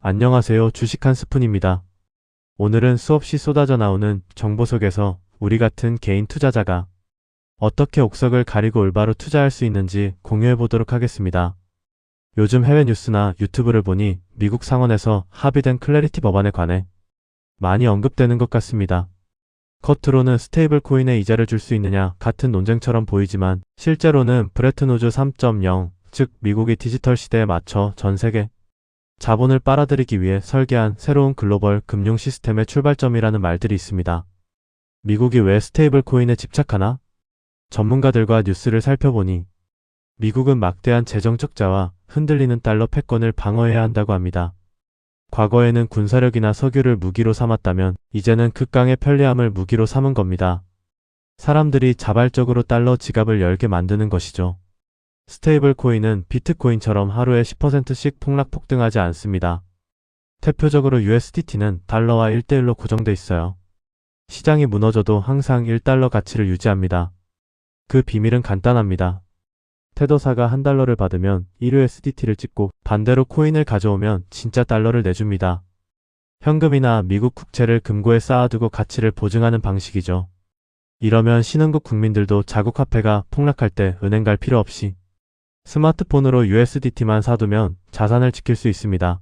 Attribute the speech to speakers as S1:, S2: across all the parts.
S1: 안녕하세요. 주식 한 스푼입니다. 오늘은 수없이 쏟아져 나오는 정보 속에서 우리 같은 개인 투자자가 어떻게 옥석을 가리고 올바로 투자할 수 있는지 공유해 보도록 하겠습니다. 요즘 해외 뉴스나 유튜브를 보니 미국 상원에서 합의된 클래리티 법안에 관해 많이 언급되는 것 같습니다. 겉으로는 스테이블 코인에 이자를 줄 수 있느냐 같은 논쟁처럼 보이지만 실제로는 브레튼 우즈 3.0, 즉 미국이 디지털 시대에 맞춰 전 세계 자본을 빨아들이기 위해 설계한 새로운 글로벌 금융 시스템의 출발점이라는 말들이 있습니다. 미국이 왜 스테이블 코인에 집착하나? 전문가들과 뉴스를 살펴보니 미국은 막대한 재정 적자와 흔들리는 달러 패권을 방어해야 한다고 합니다. 과거에는 군사력이나 석유를 무기로 삼았다면 이제는 극강의 편리함을 무기로 삼은 겁니다. 사람들이 자발적으로 달러 지갑을 열게 만드는 것이죠. 스테이블 코인은 비트코인처럼 하루에 10%씩 폭락 폭등하지 않습니다. 대표적으로 USDT는 달러와 1대1로 고정돼 있어요. 시장이 무너져도 항상 1달러 가치를 유지합니다. 그 비밀은 간단합니다. 테더사가 $1를 받으면 1USDT를 찍고 반대로 코인을 가져오면 진짜 달러를 내줍니다. 현금이나 미국 국채를 금고에 쌓아두고 가치를 보증하는 방식이죠. 이러면 신흥국 국민들도 자국 화폐가 폭락할 때 은행 갈 필요 없이 스마트폰으로 USDT만 사두면 자산을 지킬 수 있습니다.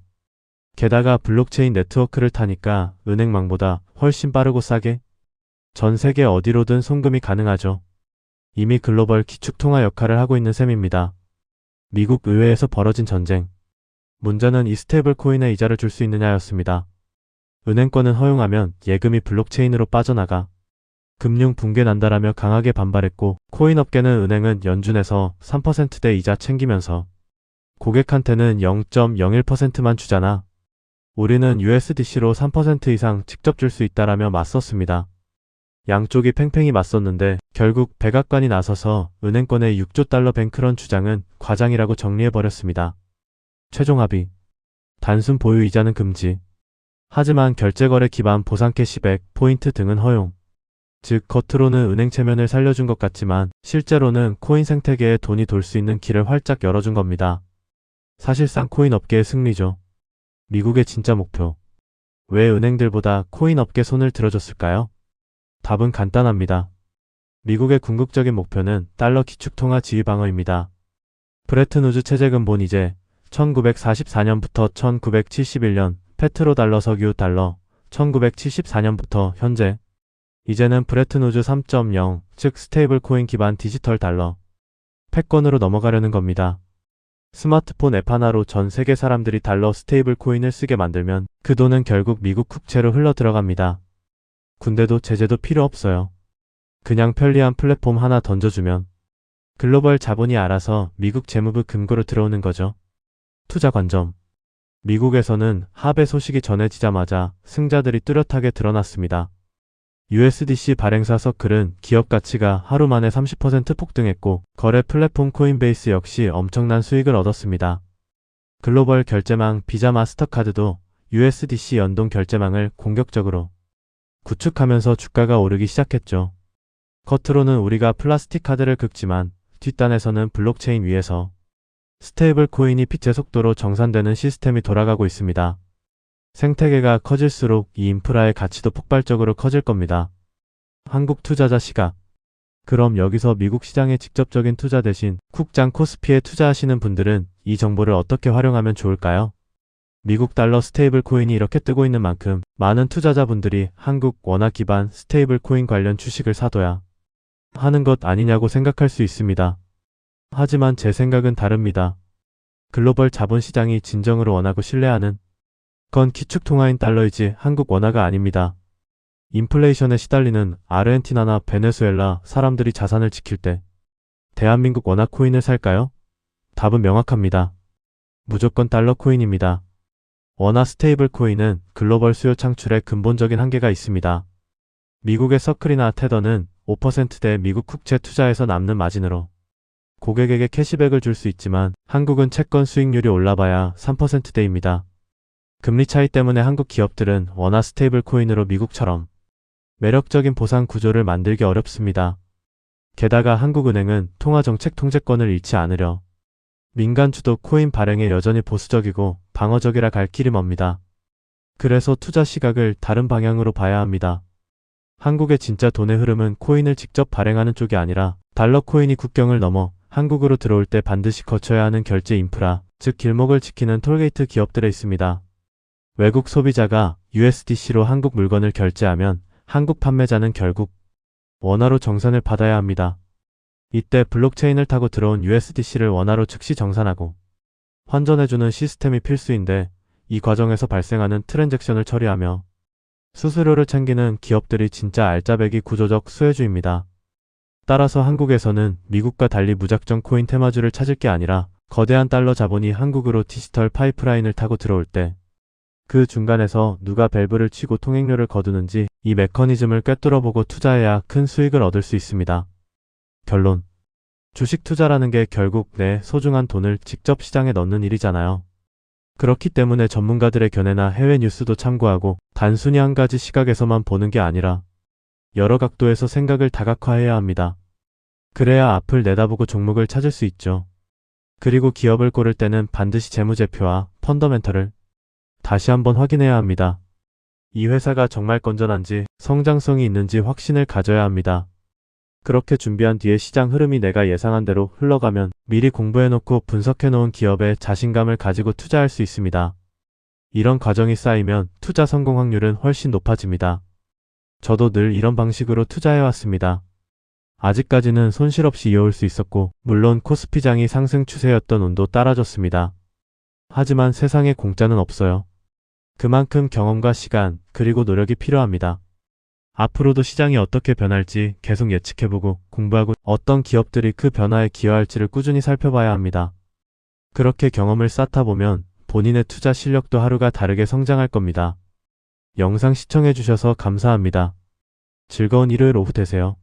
S1: 게다가 블록체인 네트워크를 타니까 은행망보다 훨씬 빠르고 싸게 전 세계 어디로든 송금이 가능하죠. 이미 글로벌 기축통화 역할을 하고 있는 셈입니다. 미국 의회에서 벌어진 전쟁. 문제는 이 스테이블 코인에 이자를 줄 수 있느냐였습니다. 은행권은 허용하면 예금이 블록체인으로 빠져나가 금융 붕괴 난다라며 강하게 반발했고 코인 업계는 은행은 연준에서 3%대 이자 챙기면서 고객한테는 0.01%만 주잖아. 우리는 USDC로 3% 이상 직접 줄 수 있다라며 맞섰습니다. 양쪽이 팽팽히 맞섰는데 결국 백악관이 나서서 은행권의 6조 달러 뱅크런 주장은 과장이라고 정리해버렸습니다. 최종 합의. 단순 보유 이자는 금지. 하지만 결제거래 기반 보상 캐시백, 포인트 등은 허용. 즉 겉으로는 은행 체면을 살려준 것 같지만 실제로는 코인 생태계에 돈이 돌 수 있는 길을 활짝 열어준 겁니다. 사실상 코인 업계의 승리죠. 미국의 진짜 목표. 왜 은행들보다 코인 업계 손을 들어줬을까요? 답은 간단합니다. 미국의 궁극적인 목표는 달러 기축통화 지위 방어입니다. 브레튼 우즈 체제 근본 이제 1944년부터 1971년 페트로달러 석유 달러 1974년부터 현재 이제는 브레튼 우즈 3.0, 즉 스테이블 코인 기반 디지털 달러 패권으로 넘어가려는 겁니다. 스마트폰 앱 하나로 전 세계 사람들이 달러 스테이블 코인을 쓰게 만들면 그 돈은 결국 미국 국채로 흘러 들어갑니다. 군대도 제재도 필요 없어요. 그냥 편리한 플랫폼 하나 던져주면 글로벌 자본이 알아서 미국 재무부 금고로 들어오는 거죠. 투자 관점. 미국에서는 합의 소식이 전해지자마자 승자들이 뚜렷하게 드러났습니다. USDC 발행사 서클은 기업 가치가 하루 만에 30% 폭등했고 거래 플랫폼 코인베이스 역시 엄청난 수익을 얻었습니다. 글로벌 결제망 비자 마스터카드도 USDC 연동 결제망을 공격적으로 구축하면서 주가가 오르기 시작했죠. 겉으로는 우리가 플라스틱 카드를 긁지만 뒷단에서는 블록체인 위에서 스테이블 코인이 빛의 속도로 정산되는 시스템이 돌아가고 있습니다. 생태계가 커질수록 이 인프라의 가치도 폭발적으로 커질 겁니다. 한국 투자자 시각. 그럼 여기서 미국 시장에 직접적인 투자 대신 쿡장 코스피에 투자하시는 분들은 이 정보를 어떻게 활용하면 좋을까요? 미국 달러 스테이블 코인이 이렇게 뜨고 있는 만큼 많은 투자자분들이 한국 원화 기반 스테이블 코인 관련 주식을 사둬야 하는 것 아니냐고 생각할 수 있습니다. 하지만 제 생각은 다릅니다. 글로벌 자본시장이 진정으로 원하고 신뢰하는 건 기축통화인 달러이지 한국 원화가 아닙니다. 인플레이션에 시달리는 아르헨티나나 베네수엘라 사람들이 자산을 지킬 때 대한민국 원화 코인을 살까요? 답은 명확합니다. 무조건 달러 코인입니다. 원화 스테이블 코인은 글로벌 수요 창출에 근본적인 한계가 있습니다. 미국의 서클이나 테더는 5%대 미국 국채 투자에서 남는 마진으로 고객에게 캐시백을 줄 수 있지만 한국은 채권 수익률이 올라봐야 3%대입니다. 금리 차이 때문에 한국 기업들은 원화 스테이블 코인으로 미국처럼 매력적인 보상 구조를 만들기 어렵습니다. 게다가 한국은행은 통화정책 통제권을 잃지 않으려 민간 주도 코인 발행에 여전히 보수적이고 방어적이라 갈 길이 멉니다. 그래서 투자 시각을 다른 방향으로 봐야 합니다. 한국의 진짜 돈의 흐름은 코인을 직접 발행하는 쪽이 아니라 달러 코인이 국경을 넘어 한국으로 들어올 때 반드시 거쳐야 하는 결제 인프라, 즉 길목을 지키는 톨게이트 기업들에 있습니다. 외국 소비자가 USDC로 한국 물건을 결제하면 한국 판매자는 결국 원화로 정산을 받아야 합니다. 이때 블록체인을 타고 들어온 USDC를 원화로 즉시 정산하고 환전해주는 시스템이 필수인데 이 과정에서 발생하는 트랜잭션을 처리하며 수수료를 챙기는 기업들이 진짜 알짜배기 구조적 수혜주입니다. 따라서 한국에서는 미국과 달리 무작정 코인 테마주를 찾을 게 아니라 거대한 달러 자본이 한국으로 디지털 파이프라인을 타고 들어올 때 그 중간에서 누가 밸브를 치고 통행료를 거두는지 이 메커니즘을 꿰뚫어보고 투자해야 큰 수익을 얻을 수 있습니다. 결론. 주식 투자라는 게 결국 내 소중한 돈을 직접 시장에 넣는 일이잖아요. 그렇기 때문에 전문가들의 견해나 해외 뉴스도 참고하고 단순히 한 가지 시각에서만 보는 게 아니라 여러 각도에서 생각을 다각화해야 합니다. 그래야 앞을 내다보고 종목을 찾을 수 있죠. 그리고 기업을 고를 때는 반드시 재무제표와 펀더멘털을 다시 한번 확인해야 합니다. 이 회사가 정말 건전한지 성장성이 있는지 확신을 가져야 합니다. 그렇게 준비한 뒤에 시장 흐름이 내가 예상한 대로 흘러가면 미리 공부해놓고 분석해놓은 기업에 자신감을 가지고 투자할 수 있습니다. 이런 과정이 쌓이면 투자 성공 확률은 훨씬 높아집니다. 저도 늘 이런 방식으로 투자해왔습니다. 아직까지는 손실 없이 이어올 수 있었고 물론 코스피장이 상승 추세였던 운도 따라줬습니다. 하지만 세상에 공짜는 없어요. 그만큼 경험과 시간 그리고 노력이 필요합니다. 앞으로도 시장이 어떻게 변할지 계속 예측해보고 공부하고 어떤 기업들이 그 변화에 기여할지를 꾸준히 살펴봐야 합니다. 그렇게 경험을 쌓다 보면 본인의 투자 실력도 하루가 다르게 성장할 겁니다. 영상 시청해주셔서 감사합니다. 즐거운 일요일 오후 되세요.